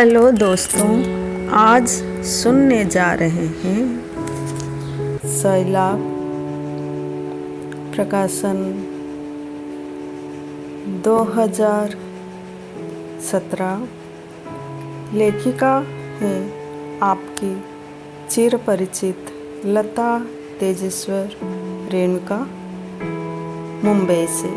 Hello दोस्तों, आज सुनने जा रहे हैं सैलाब प्रकाशन 2017। लेखिका है आपकी चिरपरिचित लता तेजेश्वर रेणुका, मुंबई से।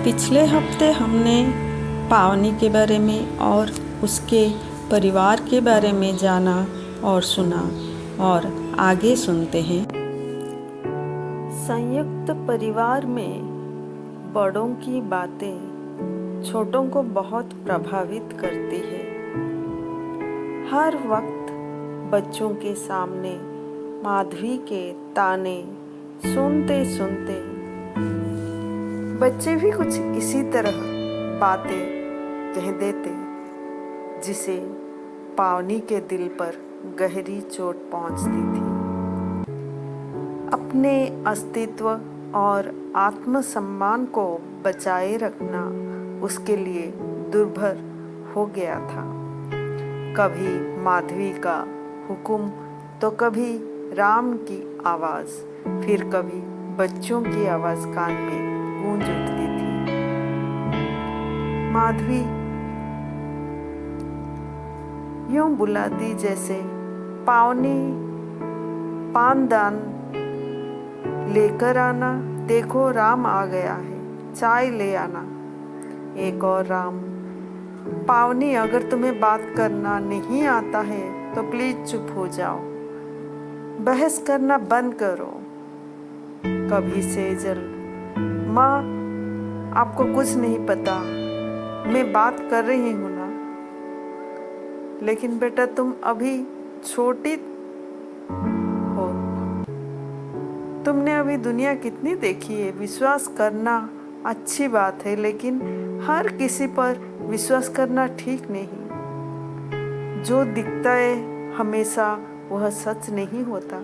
पिछले हफ्ते हमने पावनी के बारे में और उसके परिवार के बारे में जाना और सुना, और आगे सुनते हैं। संयुक्त परिवार में बड़ों की बातें छोटों को बहुत प्रभावित करती है। हर वक्त बच्चों के सामने माधवी के ताने सुनते सुनते बच्चे भी कुछ इसी तरह बातें कह देते, जिसे पावनी के दिल पर गहरी चोट पहुंचती थी। अपने अस्तित्व और आत्मसम्मान को बचाए रखना उसके लिए दुर्भर हो गया था। कभी माधवी का हुक्म तो कभी राम की आवाज़, फिर कभी बच्चों की आवाज़ कान में गूंज उठती थी। माधवी यूं बुलाती जैसे पावनी, पानदान लेकर आना, देखो राम आ गया है, चाय ले आना। एक और राम, पावनी अगर तुम्हें बात करना नहीं आता है तो प्लीज चुप हो जाओ, बहस करना बंद करो। कभी सेजल, माँ आपको कुछ नहीं पता, मैं बात कर रही हूँ ना। लेकिन बेटा तुम अभी छोटी हो, तुमने अभी दुनिया कितनी देखी है। विश्वास करना अच्छी बात है, लेकिन हर किसी पर विश्वास करना ठीक नहीं। जो दिखता है हमेशा वह सच नहीं होता।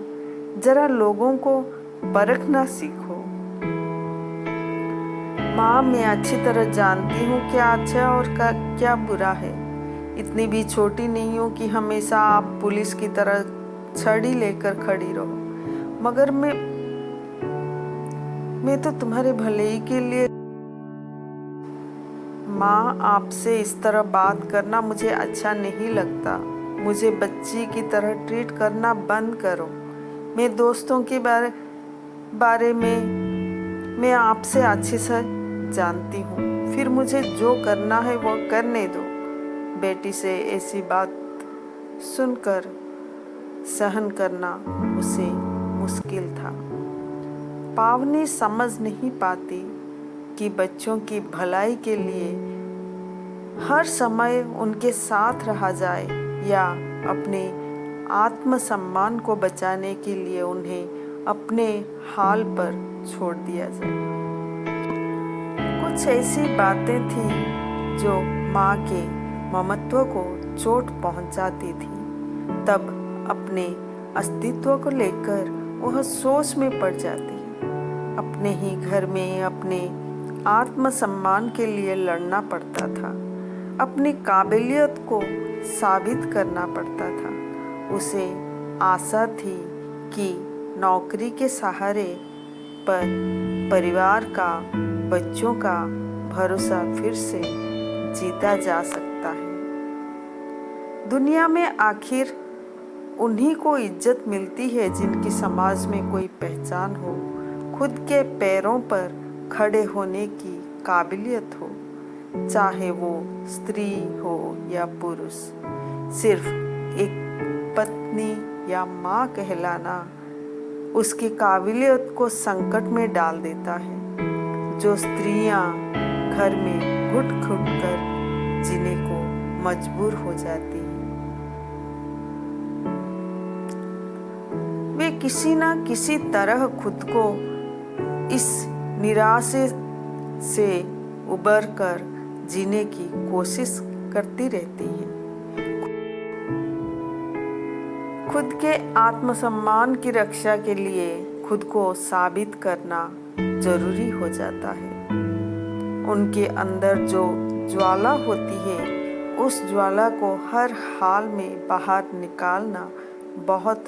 जरा लोगों को परखना सीखो। माँ, मैं अच्छी तरह जानती हूँ क्या अच्छा और क्या बुरा है। इतनी भी छोटी नहीं हूँ कि हमेशा आप पुलिस की तरह छड़ी लेकर खड़ी रहो, मगर मैं तो तुम्हारे भले ही के लिए। माँ, आपसे इस तरह बात करना मुझे अच्छा नहीं लगता। मुझे बच्ची की तरह ट्रीट करना बंद करो। मैं दोस्तों के बारे में मैं आपसे अच्छे से जानती हूँ, फिर मुझे जो करना है वो करने दो। बेटी से ऐसी बात सुनकर सहन करना उसे मुश्किल था। पावनी समझ नहीं पाती कि बच्चों की भलाई के लिए हर समय उनके साथ रहा जाए या अपने आत्मसम्मान को बचाने के लिए उन्हें अपने हाल पर छोड़ दिया जाए। कुछ ऐसी बातें थी जो माँ के ममत्व को चोट पहुंचाती थी। तब अपने अस्तित्व को लेकर वह सोच में पड़ जाती। अपने ही घर में अपने आत्मसम्मान के लिए लड़ना पड़ता था। अपनी काबिलियत को साबित करना पड़ता था। उसे आशा थी कि नौकरी के सहारे पर परिवार का, बच्चों का भरोसा फिर से जीता जा सकता है। दुनिया में आखिर उन्हीं को इज्जत मिलती है जिनकी समाज में कोई पहचान हो, खुद के पैरों पर खड़े होने की काबिलियत हो, चाहे वो स्त्री हो या पुरुष। सिर्फ एक पत्नी या माँ कहलाना उसकी काबिलियत को संकट में डाल देता है। जो स्त्रियां घर में घुट-घुट कर जीने को मजबूर हो जाती हैं, वे किसी न किसी तरह खुद को इस निराशे से उबर कर जीने की कोशिश करती रहती हैं। खुद के आत्मसम्मान की रक्षा के लिए खुद को साबित करना जरूरी हो जाता है। उनके अंदर जो ज्वाला होती है उस ज्वाला को हर हाल में बाहर निकालना बहुत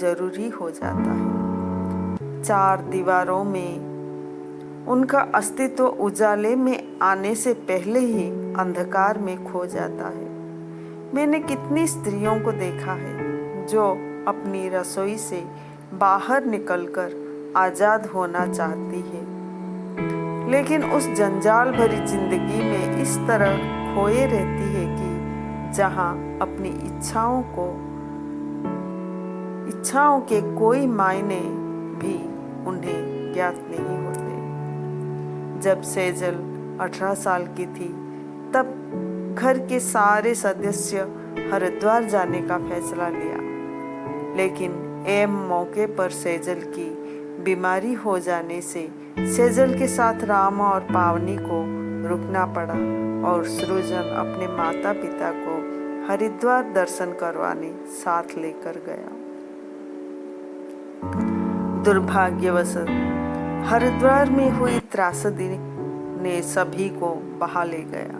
जरूरी हो जाता है। चार दीवारों में उनका अस्तित्व उजाले में आने से पहले ही अंधकार में खो जाता है। मैंने कितनी स्त्रियों को देखा है जो अपनी रसोई से बाहर निकलकर आज़ाद होना चाहती है, लेकिन उस जंजाल भरी जिंदगी में इस तरह खोए रहती है कि जहां अपनी इच्छाओं के कोई मायने भी उन्हें ज्ञात नहीं होते। जब सेजल 18 साल की थी तब घर के सारे सदस्य हरिद्वार जाने का फैसला लिया, लेकिन मौके पर सेजल की बीमारी हो जाने से सेजल के साथ राम और पावनी को रुकना पड़ा और सृजन अपने माता पिता को हरिद्वार दर्शन करवाने साथ लेकर गया। दुर्भाग्यवश हरिद्वार में हुई त्रासदी ने सभी को बहा ले गया।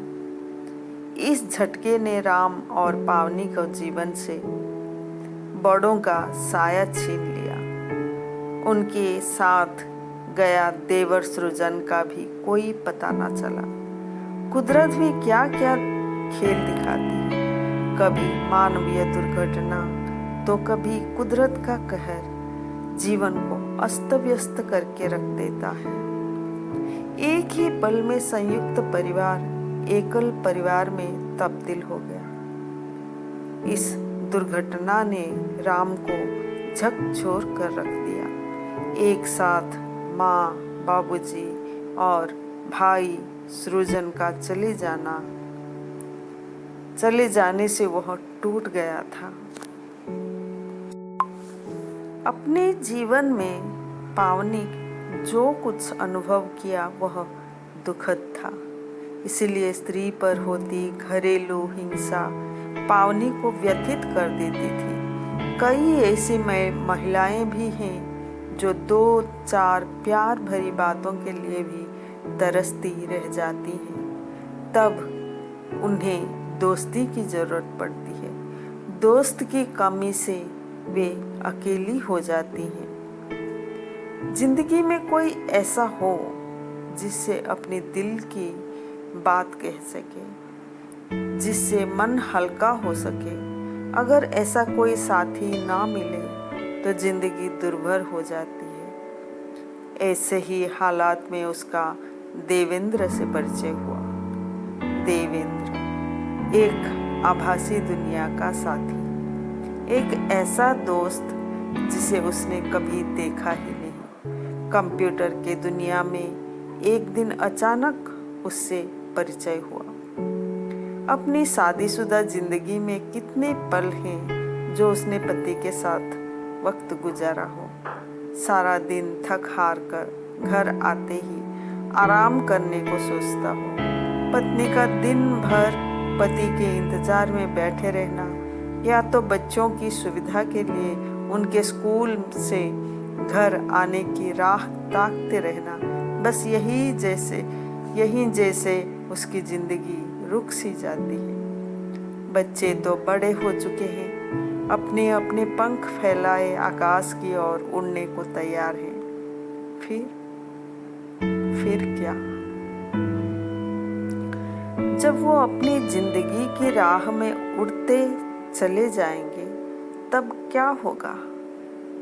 इस झटके ने राम और पावनी को जीवन से बड़ों का साया छीन लिया। उनके साथ गया देवर सृजन का भी कोई पता न चला। कुदरत भी क्या क्या खेल दिखाती है, कभी मानवीय दुर्घटना तो कभी कुदरत का कहर जीवन को अस्त व्यस्त करके रख देता है। एक ही पल में संयुक्त परिवार एकल परिवार में तब्दील हो गया। इस दुर्घटना ने राम को झकझोर कर रख दिया। एक साथ माँ, बाबूजी और भाई सृजन का चले जाने से वह टूट गया था। अपने जीवन में पावनी जो कुछ अनुभव किया वह दुखद था। इसलिए स्त्री पर होती घरेलू हिंसा पावनी को व्यथित कर देती थी। कई ऐसी महिलाएं भी हैं जो 2-4 प्यार भरी बातों के लिए भी तरसती रह जाती हैं। तब उन्हें दोस्ती की जरूरत पड़ती है। दोस्त की कमी से वे अकेली हो जाती हैं। जिंदगी में कोई ऐसा हो जिससे अपने दिल की बात कह सके, जिससे मन हल्का हो सके। अगर ऐसा कोई साथी ना मिले तो जिंदगी दुर्भर हो जाती है। ऐसे ही हालात में उसका देवेंद्र से परिचय हुआ। देवेंद्र एक आभासी दुनिया का साथी, एक ऐसा दोस्त जिसे उसने कभी देखा ही नहीं। कंप्यूटर के दुनिया में एक दिन अचानक उससे परिचय हुआ। अपनी शादीशुदा जिंदगी में कितने पल हैं जो उसने पति के साथ वक्त गुजारा हो। सारा दिन थक हार कर घर आते ही आराम करने को सोचता हो। पत्नी का दिन भर पति के इंतजार में बैठे रहना या तो बच्चों की सुविधा के लिए उनके स्कूल से घर आने की राह ताकते रहना, बस यही जैसे उसकी जिंदगी रुक सी जाती है। बच्चे तो बड़े हो चुके हैं, अपने अपने पंख फैलाए आकाश की ओर उड़ने को तैयार हैं। फिर क्या? जब वो अपनी जिंदगी की राह में उड़ते चले जाएंगे तब क्या होगा?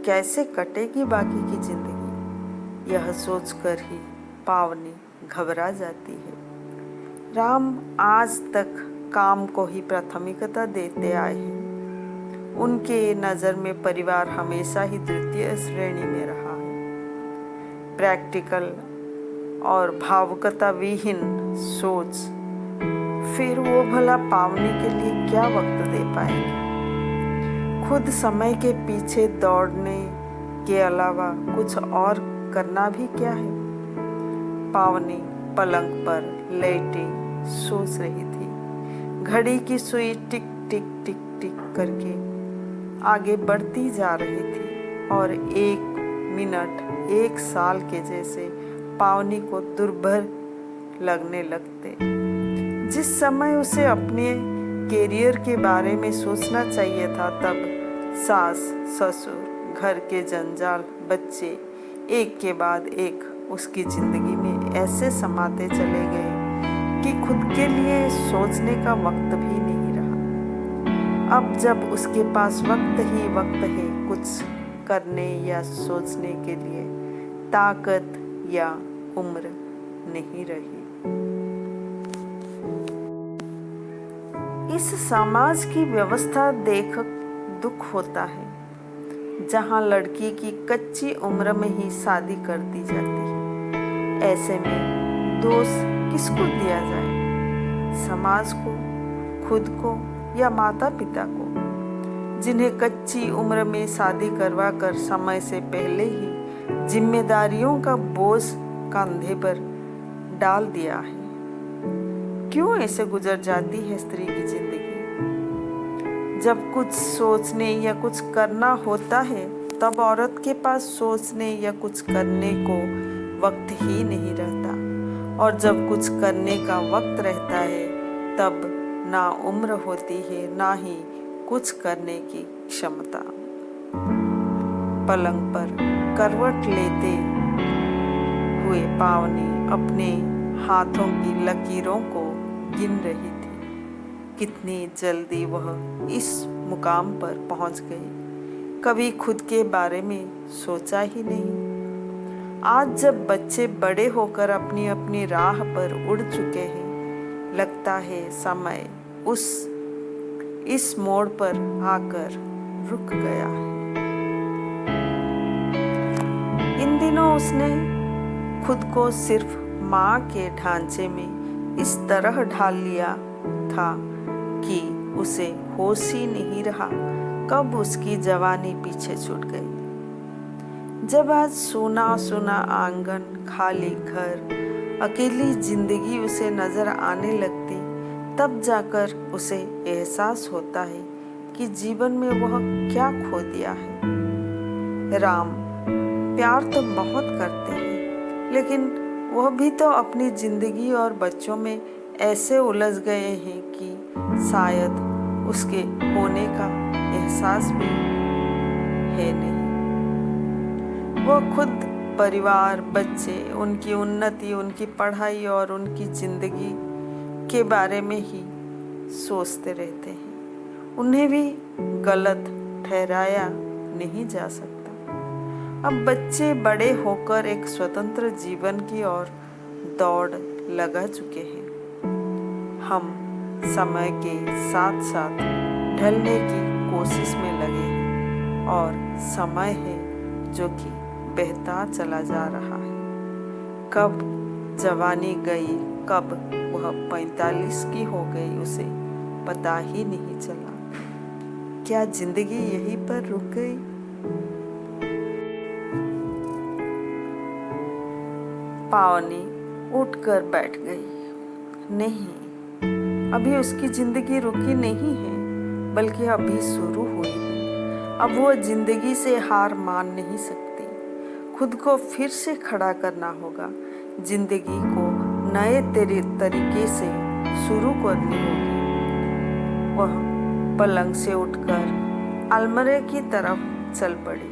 कैसे कटेगी बाकी की जिंदगी? यह सोचकर ही पावनी घबरा जाती है। राम आज तक काम को ही प्राथमिकता देते आए हैं। उनके नज़र में परिवार हमेशा ही द्वितीय श्रेणी में रहा है। प्रैक्टिकल और भावुकता विहीन सोच। फिर वो भला पावनी के लिए क्या वक्त दे पाएंगे? खुद समय के पीछे दौड़ने के अलावा कुछ और करना भी क्या है? पावनी पलंग पर लेटी सोच रही थी। घड़ी की सुई टिक टिक टिक टिक करके आगे बढ़ती जा रही थी और 1 मिनट 1 साल के जैसे पावनी को दुर्भर लगने लगते। जिस समय उसे अपने कैरियर के बारे में सोचना चाहिए था, तब सास, ससुर, घर के जंजाल, बच्चे एक के बाद एक उसकी जिंदगी में ऐसे समाते चले गए कि खुद के लिए सोचने का वक्त भी नहीं रहा। अब जब उसके पास वक्त ही वक्त है, कुछ करने या सोचने के लिए ताकत या उम्र नहीं रही। इस समाज की व्यवस्था देख दुख होता है, जहां लड़की की कच्ची उम्र में ही शादी कर दी जाती है। ऐसे में दोष किसको दिया जाए? समाज को, खुद को या माता पिता को, जिन्हें कच्ची उम्र में शादी करवा कर समय से पहले ही जिम्मेदारियों का बोझ कंधे पर डाल दिया है। क्यों ऐसे गुजर जाती है स्त्री की जिंदगी? जब कुछ सोचने या कुछ करना होता है, तब औरत के पास सोचने या कुछ करने को वक्त ही नहीं रहता, और जब कुछ करने का वक्त रहता है, तब ना उम्र होती है, ना ही कुछ करने की क्षमता। पलंग पर करवट लेते हुए पावनी अपने हाथों की लकीरों को गिन रही थी। कितनी जल्दी वह इस मुकाम पर पहुंच गई, कभी खुद के बारे में सोचा ही नहीं। आज जब बच्चे बड़े होकर अपनी अपनी राह पर उड़ चुके हैं, लगता है समय इस मोड़ पर आकर रुक गया है। इन दिनों उसने खुद को सिर्फ माँ के ढांचे में इस तरह ढाल लिया था कि उसे होश ही नहीं रहा कब उसकी जवानी पीछे छूट गई। जब आज सूना सूना आंगन, खाली घर, अकेली जिंदगी उसे नजर आने लगती, तब जाकर उसे एहसास होता है कि जीवन में वह क्या खो दिया है। राम प्यार तो बहुत करते हैं, लेकिन वह भी तो अपनी जिंदगी और बच्चों में ऐसे उलझ गए हैं कि शायद उसके होने का एहसास भी है नहीं। वह खुद, परिवार, बच्चे, उनकी उन्नति, उनकी पढ़ाई और उनकी जिंदगी के बारे में ही सोचते रहते हैं। उन्हें भी गलत ठहराया नहीं जा सकता। अब बच्चे बड़े होकर एक स्वतंत्र जीवन की ओर दौड़ लगा चुके हैं। हम समय के साथ साथ ढलने की कोशिश में लगे हैं, और समय है जो कि बहता चला जा रहा है। कब जवानी गई, कब वह 45 की हो गई, उसे पता ही नहीं चला। क्या जिंदगी यहीं पर रुक गई? पावनी उठकर बैठ गई। नहीं, अभी उसकी जिंदगी रुकी नहीं है, बल्कि अभी शुरू हुई है। अब वो जिंदगी से हार मान नहीं सकती। खुद को फिर से खड़ा करना होगा। जिंदगी को नए तरीके से शुरू करनी होगी। वह पलंग से उठकर अलमारी की तरफ चल पड़ी।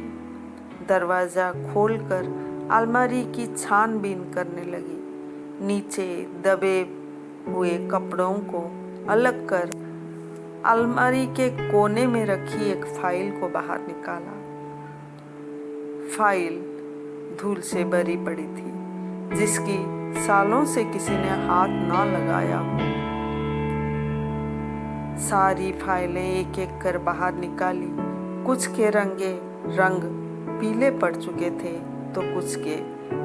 दरवाजा खोलकर अलमारी की छानबीन करने लगी। नीचे दबे हुए कपड़ों को अलग कर अलमारी के कोने में रखी एक फाइल को बाहर निकाला। फाइल धूल से भरी पड़ी थी, जिसकी सालों से किसी ने हाथ ना लगाया हो। सारी फाइलें एक एक कर बाहर निकाली। कुछ के रंग पीले पड़ चुके थे, तो कुछ के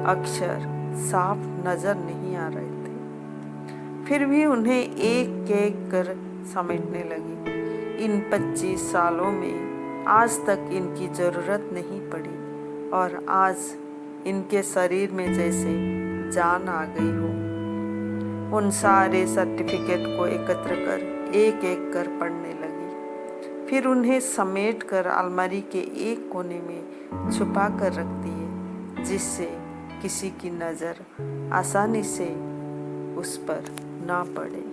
अक्षर साफ नजर नहीं आ रहे थे। फिर भी उन्हें एक एक कर समेटने लगी। इन 25 सालों में आज तक इनकी जरूरत नहीं पड़ी, और आज इनके शरीर में जैसे जान आ गई हो। उन सारे सर्टिफिकेट को एकत्र कर एक एक कर पढ़ने लगी। फिर उन्हें समेट कर अलमारी के एक कोने में छुपा कर रखती है, जिससे किसी की नज़र आसानी से उस पर ना पड़े।